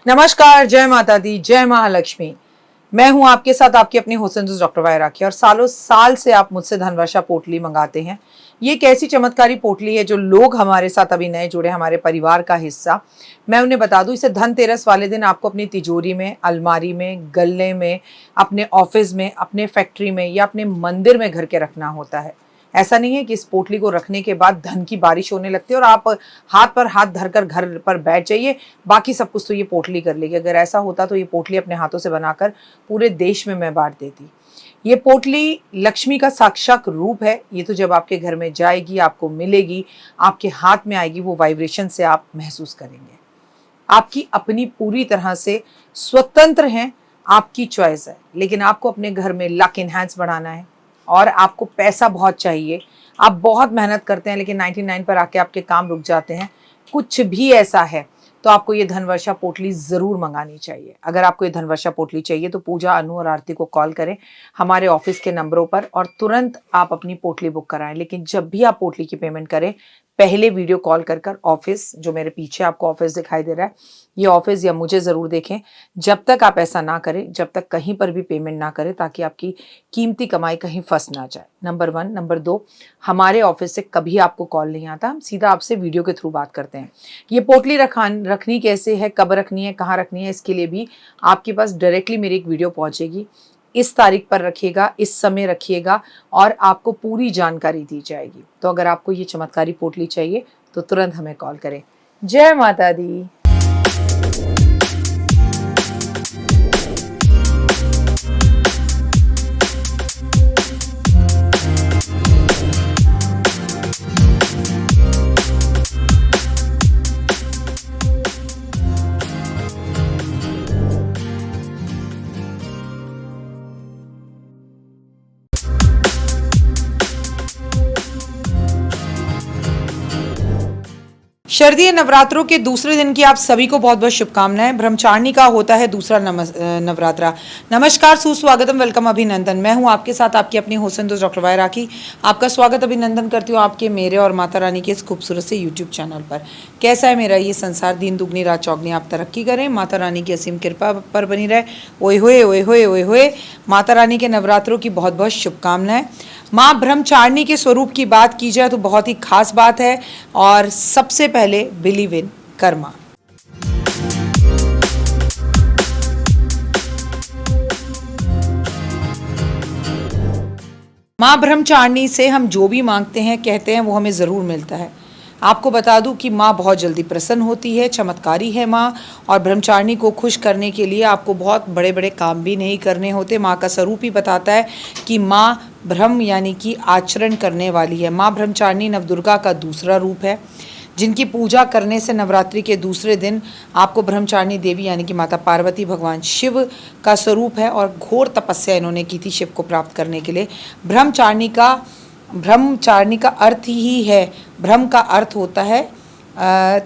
नमस्कार, जय माता दी, जय महालक्ष्मी। मैं हूं आपके साथ आपकी अपनी हुसैन डॉक्टर वाय राखी। और सालों साल से आप मुझसे धनवर्षा पोटली मंगाते हैं। ये एक ऐसी चमत्कारी पोटली है जो लोग हमारे साथ अभी नए जुड़े, हमारे परिवार का हिस्सा। मैं उन्हें बता दूं, इसे धनतेरस वाले दिन आपको अपनी तिजोरी में, अलमारी में, गल्ले में, अपने ऑफिस में, अपने फैक्ट्री में या अपने मंदिर में घर के रखना होता है। ऐसा नहीं है कि इस पोटली को रखने के बाद धन की बारिश होने लगती है और आप हाथ पर हाथ धरकर घर पर बैठ जाइए, बाकी सब कुछ तो ये पोटली कर लेगी। अगर ऐसा होता तो ये पोटली अपने हाथों से बनाकर पूरे देश में मैं बांट देती। ये पोटली लक्ष्मी का साक्षात रूप है। ये तो जब आपके घर में जाएगी, आपको मिलेगी, आपके हाथ में आएगी, वो वाइब्रेशन से आप महसूस करेंगे। आपकी अपनी पूरी तरह से स्वतंत्र हैं, आपकी चॉइस है। लेकिन आपको अपने घर में लक इनहैंस बढ़ाना है और आपको पैसा बहुत चाहिए। आप बहुत मेहनत करते हैं लेकिन 99 पर आके आपके काम रुक जाते हैं। कुछ भी ऐसा है तो आपको ये धनवर्षा पोटली ज़रूर मंगानी चाहिए। अगर आपको ये धनवर्षा पोटली चाहिए तो पूजा, अनु और आरती को कॉल करें हमारे ऑफिस के नंबरों पर और तुरंत आप अपनी पोटली बुक कराएं। लेकिन जब भी आप पोटली की पेमेंट करें, पहले वीडियो कॉल कर ऑफिस, जो मेरे पीछे आपको ऑफिस दिखाई दे रहा है, ये ऑफिस या मुझे ज़रूर देखें। जब तक आप ऐसा ना करें, जब तक कहीं पर भी पेमेंट ना करें, ताकि आपकी कीमती कमाई कहीं फंस ना जाए। नंबर 1। नंबर 2, हमारे ऑफिस से कभी आपको कॉल नहीं आता, हम सीधा आपसे वीडियो के थ्रू बात करते हैं। ये पोटली रखनी कैसे है, कब रखनी है, कहाँ रखनी है, इसके लिए भी आपके पास डायरेक्टली मेरी एक वीडियो पहुँचेगी। इस तारीख पर रखिएगा, इस समय रखिएगा और आपको पूरी जानकारी दी जाएगी। तो अगर आपको ये चमत्कारी पोटली चाहिए तो तुरंत हमें कॉल करें। जय माता दी। शारदीय नवरात्रों के दूसरे दिन की आप सभी को बहुत बहुत शुभकामनाएं। ब्रह्मचारिणी का होता है दूसरा नवरात्रा। नमस्कार, सुस्वागतम, वेलकम, अभिनंदन। मैं हूं आपके साथ आपकी अपनी हुसैन डॉक्टर वाय राखी। आपका स्वागत, अभिनंदन करती हूं आपके, मेरे और माता रानी के इस खूबसूरत से यूट्यूब चैनल पर। कैसा है मेरा ये संसार, दिन दुगनी रात चौगनी, आप तरक्की करें, माता रानी की असीम कृपा पर बनी रहे। ओए होए ओए होए ओए होए। माता रानी के नवरात्रों की बहुत बहुत शुभकामनाएं। माँ ब्रह्मचारिणी के स्वरूप की बात की जाए तो बहुत ही खास बात है। और सबसे पहले बिलीव इन कर्मा। माँ ब्रह्मचारिणी से हम जो भी मांगते हैं, कहते हैं, वो हमें ज़रूर मिलता है। आपको बता दूं कि माँ बहुत जल्दी प्रसन्न होती है, चमत्कारी है माँ। और ब्रह्मचारिणी को खुश करने के लिए आपको बहुत बड़े बड़े काम भी नहीं करने होते। माँ का स्वरूप ही बताता है कि माँ ब्रह्म यानी कि आचरण करने वाली है। माँ ब्रह्मचारिणी नवदुर्गा का दूसरा रूप है, जिनकी पूजा करने से नवरात्रि के दूसरे दिन आपको ब्रह्मचारिणी देवी यानी कि माता पार्वती भगवान शिव का स्वरूप है। और घोर तपस्या इन्होंने की थी शिव को प्राप्त करने के लिए। ब्रह्मचारिणी का अर्थ ही है, ब्रह्म का अर्थ होता है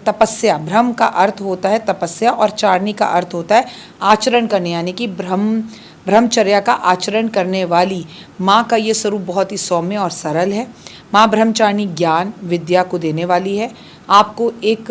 तपस्या, ब्रह्म का अर्थ होता है तपस्या और चारिणी का अर्थ होता है आचरण करने, यानी कि ब्रह्मचर्या का आचरण करने वाली माँ का ये स्वरूप बहुत ही सौम्य और सरल है। माँ ब्रह्मचारिणी ज्ञान विद्या को देने वाली है, आपको एक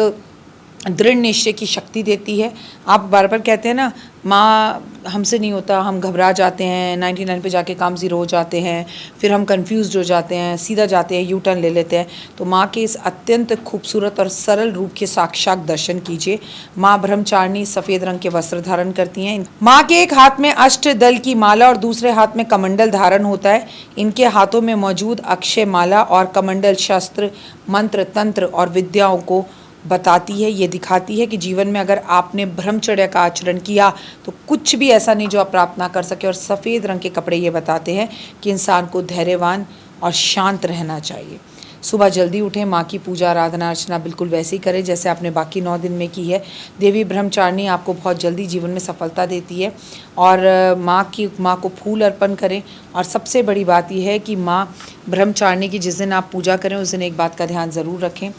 दृढ़ निश्चय की शक्ति देती है। आप बार बार कहते हैं ना, माँ हमसे नहीं होता, हम घबरा जाते हैं, 99 पे जाके काम ज़ीरो हो जाते हैं, फिर हम कंफ्यूज्ड हो जाते हैं, सीधा जाते हैं, यू टर्न ले लेते हैं। तो माँ के इस अत्यंत खूबसूरत और सरल रूप के साक्षात दर्शन कीजिए। माँ ब्रह्मचारिणी सफ़ेद रंग के वस्त्र धारण करती हैं। माँ के एक हाथ में अष्टदल की माला और दूसरे हाथ में कमंडल धारण होता है। इनके हाथों में मौजूद अक्षय माला और कमंडल शस्त्र, मंत्र, तंत्र और विद्याओं को बताती है। ये दिखाती है कि जीवन में अगर आपने ब्रह्मचर्य का आचरण किया तो कुछ भी ऐसा नहीं जो आप प्राप्त ना कर सके। और सफ़ेद रंग के कपड़े ये बताते हैं कि इंसान को धैर्यवान और शांत रहना चाहिए। सुबह जल्दी उठें, माँ की पूजा आराधना अर्चना बिल्कुल वैसे ही करें जैसे आपने बाकी 9 दिन में की है। देवी ब्रह्मचारिणी आपको बहुत जल्दी जीवन में सफलता देती है। और माँ को फूल अर्पण करें। और सबसे बड़ी बात यह है कि माँ ब्रह्मचारिणी की जिस दिन आप पूजा करें उस दिन एक बात का ध्यान ज़रूर रखें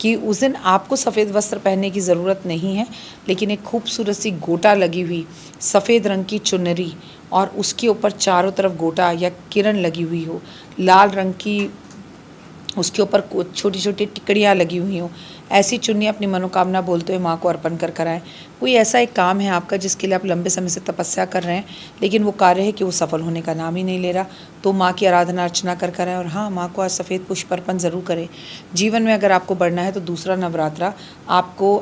कि उस दिन आपको सफ़ेद वस्त्र पहनने की ज़रूरत नहीं है, लेकिन एक खूबसूरत सी गोटा लगी हुई सफ़ेद रंग की चुनरी और उसके ऊपर चारों तरफ गोटा या किरण लगी हुई हो, लाल रंग की उसके ऊपर छोटी छोटी टिकड़ियाँ लगी हुई हों, ऐसी चुन्नी अपनी मनोकामना बोलते हुए माँ को अर्पण कर कराएं। कोई ऐसा एक काम है आपका जिसके लिए आप लंबे समय से तपस्या कर रहे हैं, लेकिन वो कार्य है कि वो सफल होने का नाम ही नहीं ले रहा, तो माँ की आराधना अर्चना कर करें। और हाँ, माँ को आज सफ़ेद पुष्प अर्पण ज़रूर करें। जीवन में अगर आपको बढ़ना है तो दूसरा नवरात्रा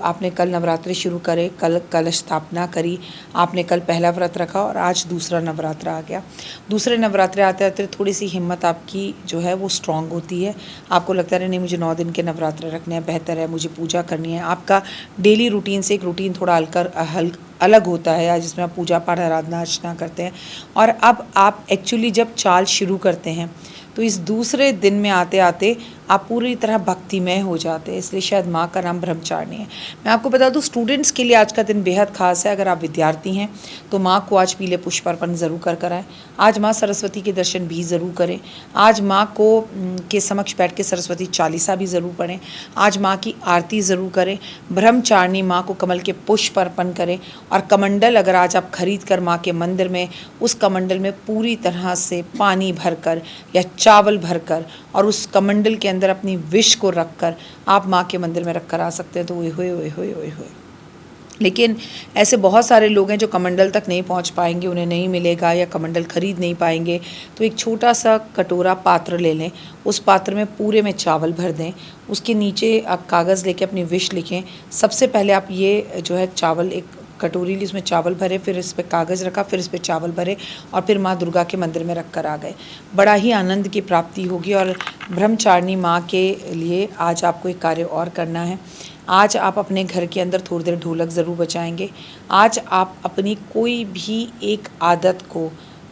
आपने कल नवरात्रि शुरू करे, कल कलश स्थापना करी, आपने कल पहला व्रत रखा और आज दूसरा नवरात्रा आ गया। दूसरे नवरात्रे आते आते थोड़ी सी हिम्मत आपकी जो है वो स्ट्रांग होती है। आपको लगता है नहीं, मुझे 9 दिन के नवरात्रे रखने हैं, बेहतर है, मुझे पूजा करनी है। आपका डेली रूटीन से एक रूटीन थोड़ा अलग होता है, या जिसमें आप पूजा पाठ आराधना अर्चना करते हैं। और अब आप एक्चुअली जब चाल शुरू करते हैं तो इस दूसरे दिन में आते आते आप पूरी तरह भक्तिमय हो जाते हैं, इसलिए शायद माँ का नाम ब्रह्मचारिणी है। मैं आपको बता दूँ, स्टूडेंट्स के लिए आज का दिन बेहद खास है। अगर आप विद्यार्थी हैं तो माँ को आज पीले पुष्प अर्पण ज़रूर कर कराएं। आज माँ सरस्वती के दर्शन भी ज़रूर करें। आज माँ को के समक्ष बैठ के सरस्वती चालीसा भी ज़रूर पढ़ें। आज माँ की आरती ज़रूर करें। ब्रह्मचारिणी माँ को कमल के पुष्प अर्पण करें। और कमंडल अगर आज आप खरीद कर माँ के मंदिर में उस कमंडल में पूरी तरह से पानी भरकर या चावल भरकर और उस कमंडल के अंदर अपनी विष को रखकर आप माँ के मंदिर में रखकर आ सकते हैं, तो ओए होए ओए होए ओए होए। लेकिन ऐसे बहुत सारे लोग हैं जो कमंडल तक नहीं पहुंच पाएंगे, उन्हें नहीं मिलेगा या कमंडल खरीद नहीं पाएंगे, तो एक छोटा सा कटोरा पात्र ले लें, उस पात्र में पूरे में चावल भर दें, उसके नीचे आप कागज़ लेके अपनी विश लिखें। सबसे पहले आप ये जो है चावल एक कटोरी ली, उसमें चावल भरे, फिर इस पर कागज़ रखा, फिर इस पर चावल भरे और फिर माँ दुर्गा के मंदिर में रख कर आ गए। बड़ा ही आनंद की प्राप्ति होगी। और ब्रह्मचारिणी माँ के लिए आज आपको एक कार्य और करना है। आज आप अपने घर के अंदर थोड़ी देर ढोलक ज़रूर बजाएंगे। आज आप अपनी कोई भी एक आदत को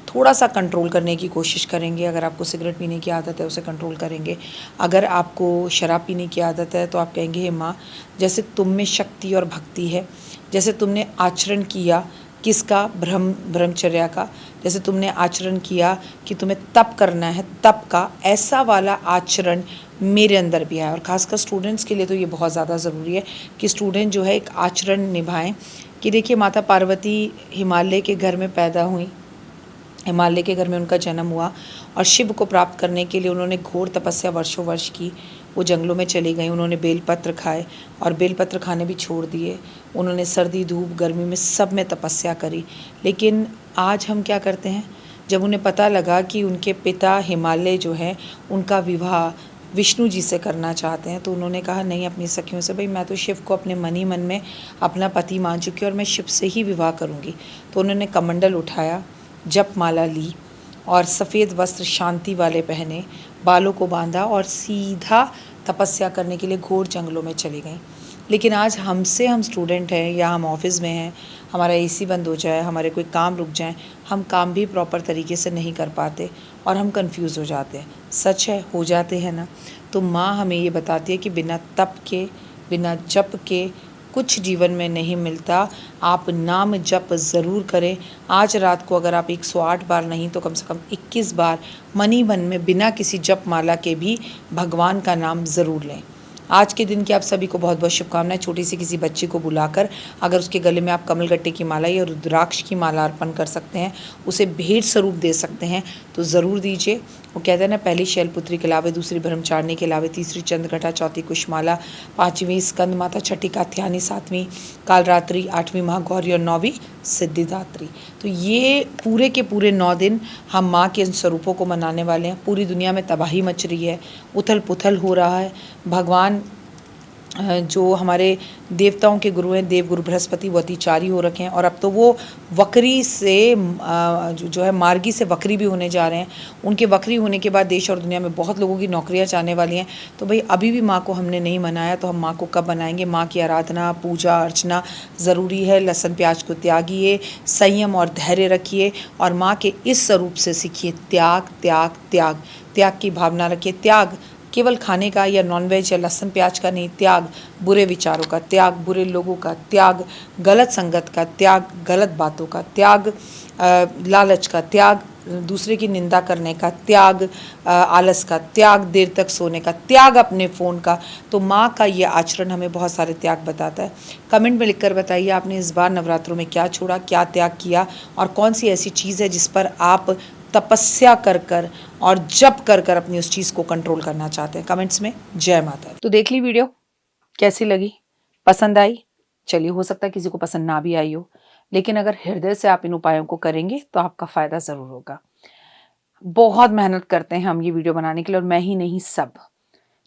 थोड़ा सा कंट्रोल करने की कोशिश करेंगे। अगर आपको सिगरेट पीने की आदत है उसे कंट्रोल करेंगे। अगर आपको शराब पीने की आदत है तो आप कहेंगे, हे माँ, जैसे तुम में शक्ति और भक्ति है, जैसे तुमने आचरण किया किसका, ब्रह्मचर्या का, जैसे तुमने आचरण किया कि तुम्हें तप करना है तप का, ऐसा वाला आचरण मेरे अंदर भी है। और ख़ासकर स्टूडेंट्स के लिए तो ये बहुत ज़्यादा ज़रूरी है कि स्टूडेंट जो है एक आचरण निभाएं कि देखिए, माता पार्वती हिमालय के घर में पैदा हुई, हिमालय के घर में उनका जन्म हुआ और शिव को प्राप्त करने के लिए उन्होंने घोर तपस्या वर्षों वर्ष की। वो जंगलों में चली गई, उन्होंने बेलपत्र खाए और बेलपत्र खाने भी छोड़ दिए। उन्होंने सर्दी धूप गर्मी में सब में तपस्या करी। लेकिन आज हम क्या करते हैं, जब उन्हें पता लगा कि उनके पिता हिमालय जो है उनका विवाह विष्णु जी से करना चाहते हैं, तो उन्होंने कहा नहीं अपनी सखियों से, भाई मैं तो शिव को अपने मन ही मन में अपना पति मान चुकी हूँ और मैं शिव से ही विवाह करूँगी। तो उन्होंने कमंडल उठाया, जप माला ली और सफ़ेद वस्त्र शांति वाले पहने, बालों को बांधा और सीधा तपस्या करने के लिए घोर जंगलों में चली गई। लेकिन आज हम स्टूडेंट हैं या हम ऑफिस में हैं, हमारा एसी बंद हो जाए, हमारे कोई काम रुक जाए, हम काम भी प्रॉपर तरीके से नहीं कर पाते और हम कंफ्यूज हो जाते हैं। सच है, हो जाते हैं ना। तो माँ हमें ये बताती है कि बिना तप के, बिना जप के कुछ जीवन में नहीं मिलता। आप नाम जप ज़रूर करें। आज रात को अगर आप 108 बार नहीं तो कम से कम 21 बार मन ही मन में बिना किसी जप माला के भी भगवान का नाम ज़रूर लें। आज के दिन की आप सभी को बहुत बहुत शुभकामनाएं। छोटी सी किसी बच्ची को बुलाकर अगर उसके गले में आप कमलगट्टे की माला या रुद्राक्ष की माला अर्पण कर सकते हैं, उसे भेंट स्वरूप दे सकते हैं, तो ज़रूर दीजिए। वो कहते हैं ना, पहली शैलपुत्री के अलावे, दूसरी ब्रह्मचारिणी के अलावे, तीसरी चंद्रघटा, चौथी कुशमाला, पाँचवीं स्कंद माता, छठी कात्यायनी, सातवीं कालरात्रि, आठवीं महागौरी और नौवीं सिद्धिदात्री। तो ये पूरे के पूरे 9 दिन हम माँ के इन स्वरूपों को मनाने वाले हैं। पूरी दुनिया में तबाही मच रही है, उथल पुथल हो रहा है। भगवान जो हमारे देवताओं के गुरु हैं, देवगुरु बृहस्पति, वो अतिचारी हो रखे हैं और अब तो वो वक्री से जो है मार्गी से वक्री भी होने जा रहे हैं। उनके वक्री होने के बाद देश और दुनिया में बहुत लोगों की नौकरियां जाने वाली हैं। तो भाई अभी भी माँ को हमने नहीं मनाया, तो हम माँ को कब मनाएंगे। माँ की आराधना पूजा अर्चना ज़रूरी है। लहसुन प्याज को त्यागिए, संयम और धैर्य रखिए और माँ के इस स्वरूप से सीखिए त्याग त्याग त्याग। त्याग की भावना रखिए। त्याग केवल खाने का या नॉनवेज या लहसुन प्याज का नहीं, त्याग बुरे विचारों का, त्याग बुरे लोगों का, त्याग गलत संगत का, त्याग गलत बातों का, त्याग लालच का, त्याग दूसरे की निंदा करने का, त्याग आलस का, त्याग देर तक सोने का, त्याग अपने फ़ोन का। तो माँ का ये आचरण हमें बहुत सारे त्याग बताता है। कमेंट में लिखकर बताइए आपने इस बार नवरात्रों में क्या छोड़ा, क्या त्याग किया और कौन सी ऐसी चीज़ है जिस पर आप तपस्या कर कर और जप कर कर अपनी उस चीज़ को कंट्रोल करना चाहते हैं। कमेंट्स में जय माता। तो देख ली वीडियो, कैसी लगी, पसंद आई? चलिए, हो सकता है किसी को पसंद ना भी आई हो, लेकिन अगर हृदय से आप इन उपायों को करेंगे तो आपका फ़ायदा ज़रूर होगा। बहुत मेहनत करते हैं हम ये वीडियो बनाने के लिए, और मैं ही नहीं, सब।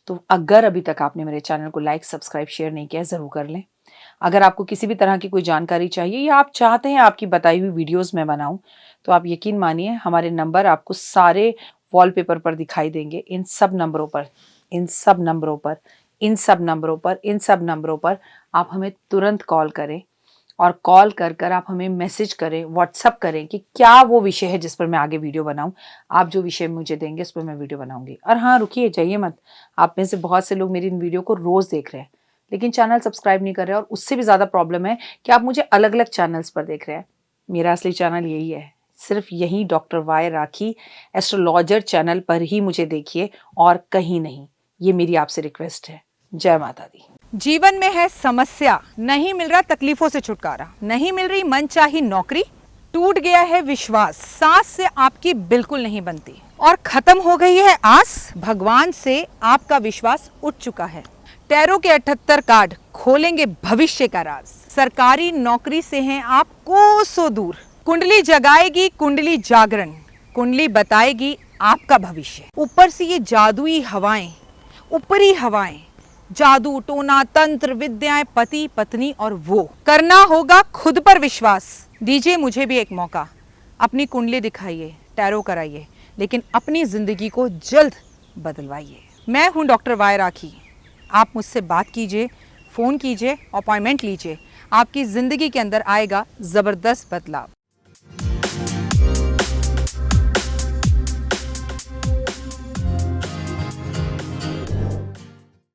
तो अगर अभी तक आपने मेरे चैनल को लाइक, सब्सक्राइब, शेयर नहीं किया, ज़रूर कर लें। अगर आपको किसी भी तरह की कोई जानकारी चाहिए या आप चाहते हैं आपकी बताई हुई वीडियोस मैं बनाऊं, तो आप यकीन मानिए हमारे नंबर आपको सारे वॉलपेपर पर दिखाई देंगे। इन सब नंबरों पर, इन सब नंबरों पर, इन सब नंबरों पर, इन सब नंबरों पर आप हमें तुरंत कॉल करें, और कॉल कर कर आप हमें मैसेज करें, व्हाट्सअप करें कि क्या वो विषय है जिस पर मैं आगे वीडियो बनाऊं। आप जो विषय मुझे देंगे उस पर मैं वीडियो बनाऊंगी। और हाँ, रुकिए, जाइए मत। आप में से बहुत से लोग मेरी इन वीडियो को रोज़ देख रहे हैं, लेकिन चैनल सब्सक्राइब नहीं कर रहे, और उससे भी ज़्यादा प्रॉब्लम है कि आप मुझे अलग अलग चैनल्स पर देख रहे हैं। मेरा असली चैनल यही है, सिर्फ यही डॉक्टर वाई राखी एस्ट्रोलॉजर चैनल पर ही मुझे देखिए, और कहीं नहीं। ये मेरी आपसे रिक्वेस्ट है। जय माता दी। जीवन में है समस्या, नहीं मिल रहा तकलीफों से छुटकारा, नहीं मिल रही मनचाही नौकरी, टूट गया है विश्वास, सांस से आपकी बिल्कुल नहीं बनती, और खत्म हो गई है आस, भगवान से आपका विश्वास उठ चुका है। टैरो के 78 कार्ड खोलेंगे भविष्य का राज, सरकारी नौकरी से हैं आप कोसों दूर, कुंडली जगाएगी कुंडली जागरण, कुंडली बताएगी आपका भविष्य। ऊपर से ये जादुई हवाएं, ऊपरी हवाएं, जादू टोना तंत्र विद्याएं, पति पत्नी और वो, करना होगा खुद पर विश्वास। दीजिए मुझे भी एक मौका, अपनी कुंडली दिखाइए, टैरो कराइए, लेकिन अपनी जिंदगी को जल्द बदलवाइए। मैं हूं डॉक्टर वाई राखी। आप मुझसे बात कीजिए, फ़ोन कीजिए, अपॉइंटमेंट लीजिए, आपकी ज़िंदगी के अंदर आएगा ज़बरदस्त बदलाव।